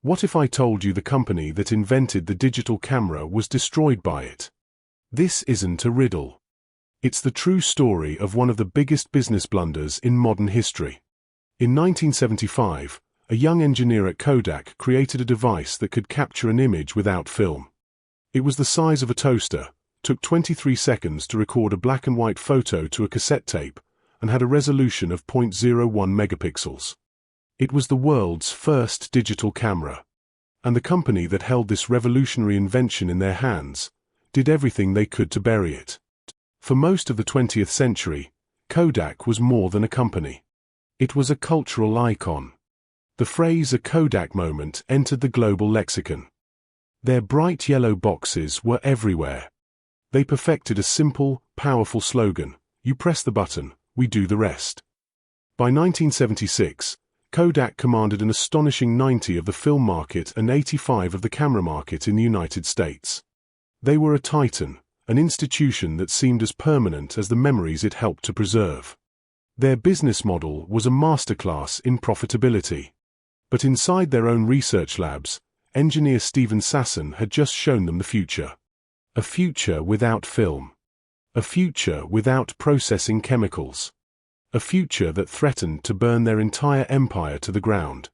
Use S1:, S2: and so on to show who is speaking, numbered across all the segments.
S1: What if I told you the company that invented the digital camera was destroyed by it? This isn't a riddle. It's the true story of one of the biggest business blunders in modern history. In 1975, a young engineer at Kodak created a device that could capture an image without film. It was the size of a toaster, took 23 seconds to record a black and white photo to a cassette tape, and had a resolution of 0.01 megapixels. It was the world's first digital camera. And the company that held this revolutionary invention in their hands did everything they could to bury it. For most of the 20th century, Kodak was more than a company. It was a cultural icon. The phrase "a Kodak moment" entered the global lexicon. Their bright yellow boxes were everywhere. They perfected a simple, powerful slogan: you press the button, we do the rest. By 1976, Kodak commanded an astonishing 90% of the film market and 85% of the camera market in the United States. They were a titan, an institution that seemed as permanent as the memories it helped to preserve. Their business model was a masterclass in profitability. But inside their own research labs, engineer Stephen Sasson had just shown them the future. A future without film. A future without processing chemicals. A future that threatened to burn their entire empire to the ground.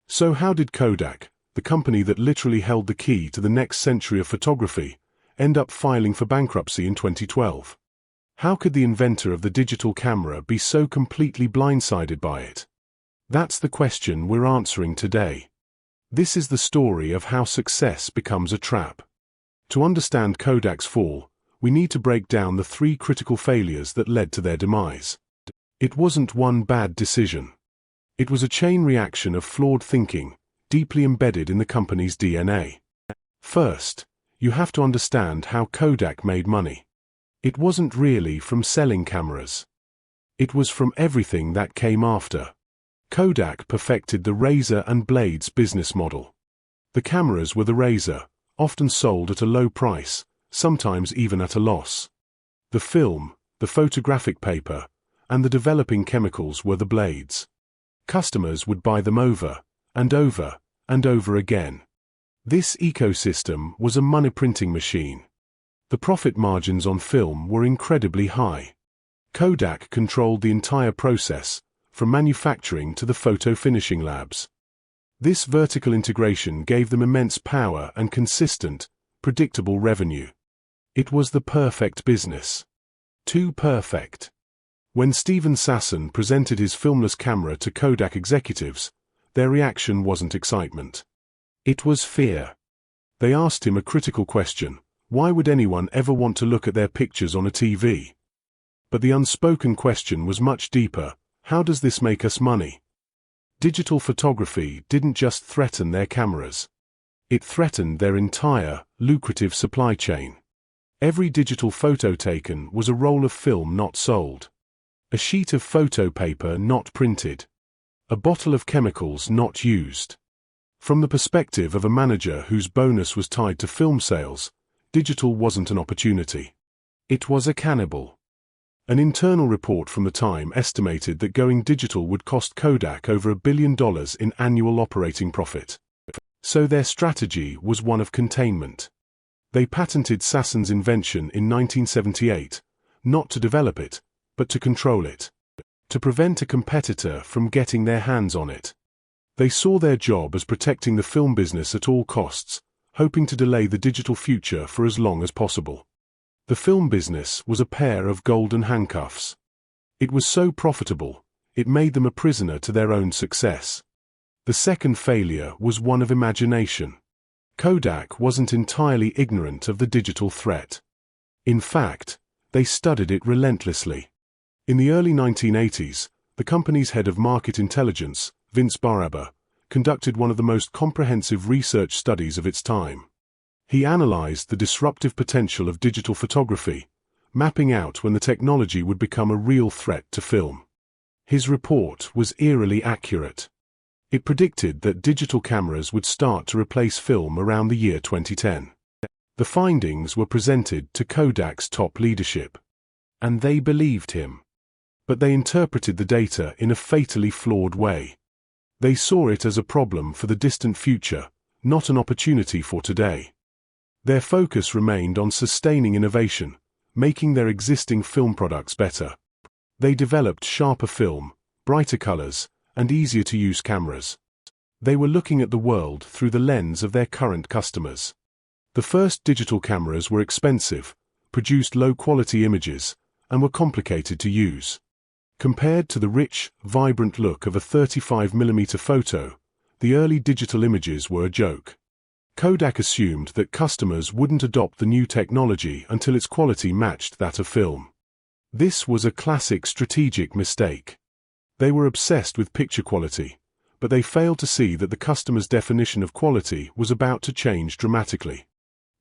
S1: So how did Kodak, the company that literally held the key to the next century of photography, end up filing for bankruptcy in 2012? How could the inventor of the digital camera be so completely blindsided by it? That's the question we're answering today. This is the story of how success becomes a trap. To understand Kodak's fall, we need to break down the 3 critical failures that led to their demise. It wasn't one bad decision. It was a chain reaction of flawed thinking, deeply embedded in the company's DNA. First, you have to understand how Kodak made money. It wasn't really from selling cameras. It was from everything that came after. Kodak perfected the razor and blades business model. The cameras were the razor, often sold at a low price, sometimes even at a loss. The film, the photographic paper, and the developing chemicals were the blades. Customers would buy them over, and over, and over again. This ecosystem was a money printing machine. The profit margins on film were incredibly high. Kodak controlled the entire process, from manufacturing to the photo finishing labs. This vertical integration gave them immense power and consistent, predictable revenue. It was the perfect business. Too perfect. When Stephen Sasson presented his filmless camera to Kodak executives, their reaction wasn't excitement. It was fear. They asked him a critical question: why would anyone ever want to look at their pictures on a TV? But the unspoken question was much deeper: how does this make us money? Digital photography didn't just threaten their cameras. It threatened their entire, lucrative supply chain. Every digital photo taken was a roll of film not sold. A sheet of photo paper not printed. A bottle of chemicals not used. From the perspective of a manager whose bonus was tied to film sales, digital wasn't an opportunity. It was a cannibal. An internal report from the time estimated that going digital would cost Kodak over $1 billion in annual operating profit. So their strategy was one of containment. They patented Sasson's invention in 1978, not to develop it, but to control it. To prevent a competitor from getting their hands on it. They saw their job as protecting the film business at all costs, hoping to delay the digital future for as long as possible. The film business was a pair of golden handcuffs. It was so profitable, it made them a prisoner to their own success. The second failure was one of imagination. Kodak wasn't entirely ignorant of the digital threat. In fact, they studied it relentlessly. In the early 1980s, the company's head of market intelligence, Vince Baraba, conducted one of the most comprehensive research studies of its time. He analyzed the disruptive potential of digital photography, mapping out when the technology would become a real threat to film. His report was eerily accurate. It predicted that digital cameras would start to replace film around the year 2010. The findings were presented to Kodak's top leadership. And they believed him. But they interpreted the data in a fatally flawed way. They saw it as a problem for the distant future, not an opportunity for today. Their focus remained on sustaining innovation, making their existing film products better. They developed sharper film, brighter colors, and easier-to-use cameras. They were looking at the world through the lens of their current customers. The first digital cameras were expensive, produced low-quality images, and were complicated to use. Compared to the rich, vibrant look of a 35mm photo, the early digital images were a joke. Kodak assumed that customers wouldn't adopt the new technology until its quality matched that of film. This was a classic strategic mistake. They were obsessed with picture quality, but they failed to see that the customer's definition of quality was about to change dramatically.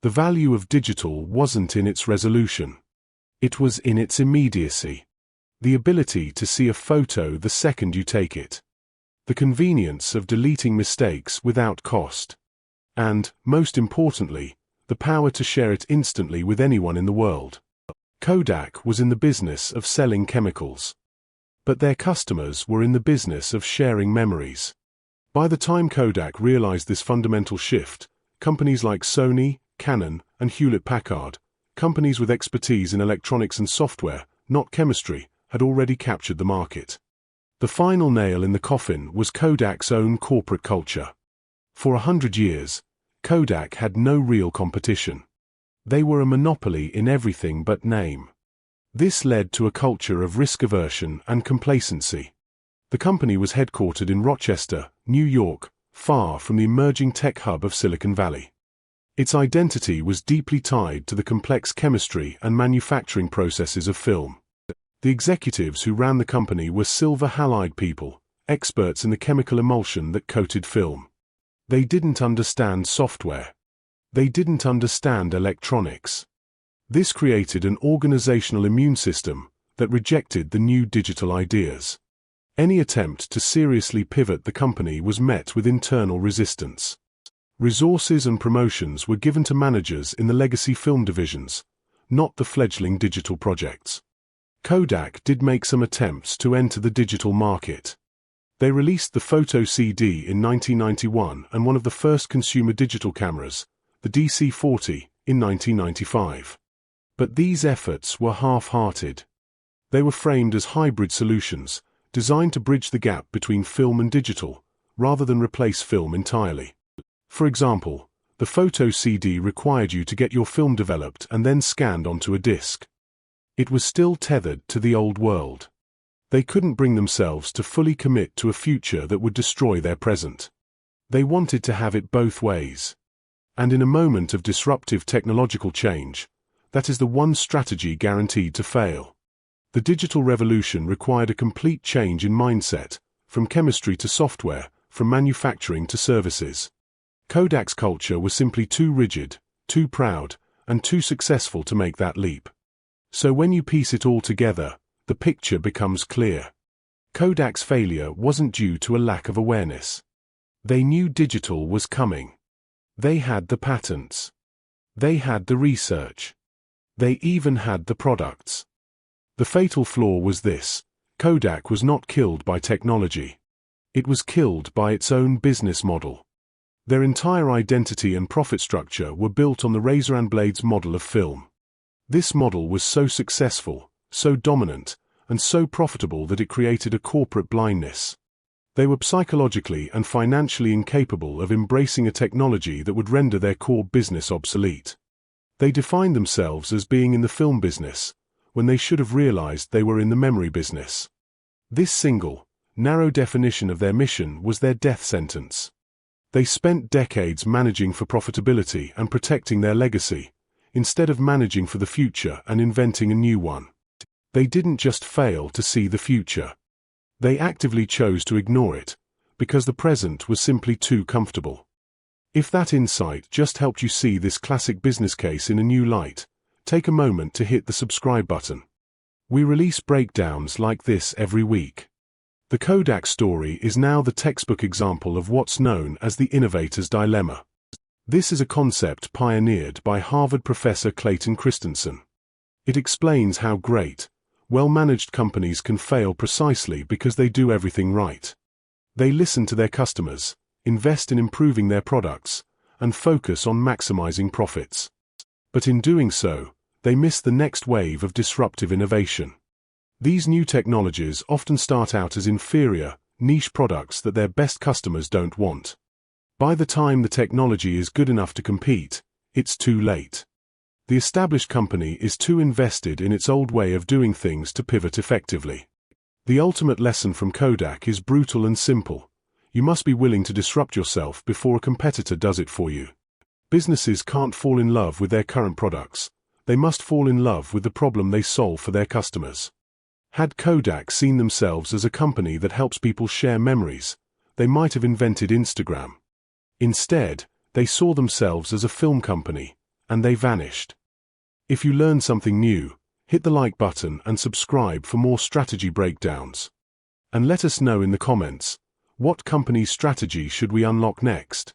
S1: The value of digital wasn't in its resolution. It was in its immediacy. The ability to see a photo the second you take it. The convenience of deleting mistakes without cost. And, most importantly, the power to share it instantly with anyone in the world. Kodak was in the business of selling chemicals. But their customers were in the business of sharing memories. By the time Kodak realized this fundamental shift, companies like Sony, Canon, and Hewlett-Packard, companies with expertise in electronics and software, not chemistry, had already captured the market. The final nail in the coffin was Kodak's own corporate culture. For 100 years, Kodak had no real competition. They were a monopoly in everything but name. This led to a culture of risk aversion and complacency. The company was headquartered in Rochester, New York, far from the emerging tech hub of Silicon Valley. Its identity was deeply tied to the complex chemistry and manufacturing processes of film. The executives who ran the company were silver halide people, experts in the chemical emulsion that coated film. They didn't understand software. They didn't understand electronics. This created an organizational immune system that rejected the new digital ideas. Any attempt to seriously pivot the company was met with internal resistance. Resources and promotions were given to managers in the legacy film divisions, not the fledgling digital projects. Kodak did make some attempts to enter the digital market. They released the photo CD in 1991 and one of the first consumer digital cameras, the DC-40, in 1995. But these efforts were half-hearted. They were framed as hybrid solutions, designed to bridge the gap between film and digital, rather than replace film entirely. For example, the photo CD required you to get your film developed and then scanned onto a disc. It was still tethered to the old world. They couldn't bring themselves to fully commit to a future that would destroy their present. They wanted to have it both ways. And in a moment of disruptive technological change, that is the one strategy guaranteed to fail. The digital revolution required a complete change in mindset, from chemistry to software, from manufacturing to services. Kodak's culture was simply too rigid, too proud, and too successful to make that leap. So when you piece it all together, the picture becomes clear. Kodak's failure wasn't due to a lack of awareness. They knew digital was coming. They had the patents. They had the research. They even had the products. The fatal flaw was this: Kodak was not killed by technology. It was killed by its own business model. Their entire identity and profit structure were built on the razor and blades model of film. This model was so successful, so dominant, and so profitable that it created a corporate blindness. They were psychologically and financially incapable of embracing a technology that would render their core business obsolete. They defined themselves as being in the film business, when they should have realized they were in the memory business. This single, narrow definition of their mission was their death sentence. They spent decades managing for profitability and protecting their legacy, instead of managing for the future and inventing a new one. They didn't just fail to see the future. They actively chose to ignore it, because the present was simply too comfortable. If that insight just helped you see this classic business case in a new light, take a moment to hit the subscribe button. We release breakdowns like this every week. The Kodak story is now the textbook example of what's known as the innovator's dilemma. This is a concept pioneered by Harvard professor Clayton Christensen. It explains how great, well-managed companies can fail precisely because they do everything right. They listen to their customers, invest in improving their products, and focus on maximizing profits. But in doing so, they miss the next wave of disruptive innovation. These new technologies often start out as inferior, niche products that their best customers don't want. By the time the technology is good enough to compete, it's too late. The established company is too invested in its old way of doing things to pivot effectively. The ultimate lesson from Kodak is brutal and simple. You must be willing to disrupt yourself before a competitor does it for you. Businesses can't fall in love with their current products. They must fall in love with the problem they solve for their customers. Had Kodak seen themselves as a company that helps people share memories, they might have invented Instagram. Instead, they saw themselves as a film company, and they vanished. If you learned something new, hit the like button and subscribe for more strategy breakdowns. And let us know in the comments, what company's strategy should we unlock next?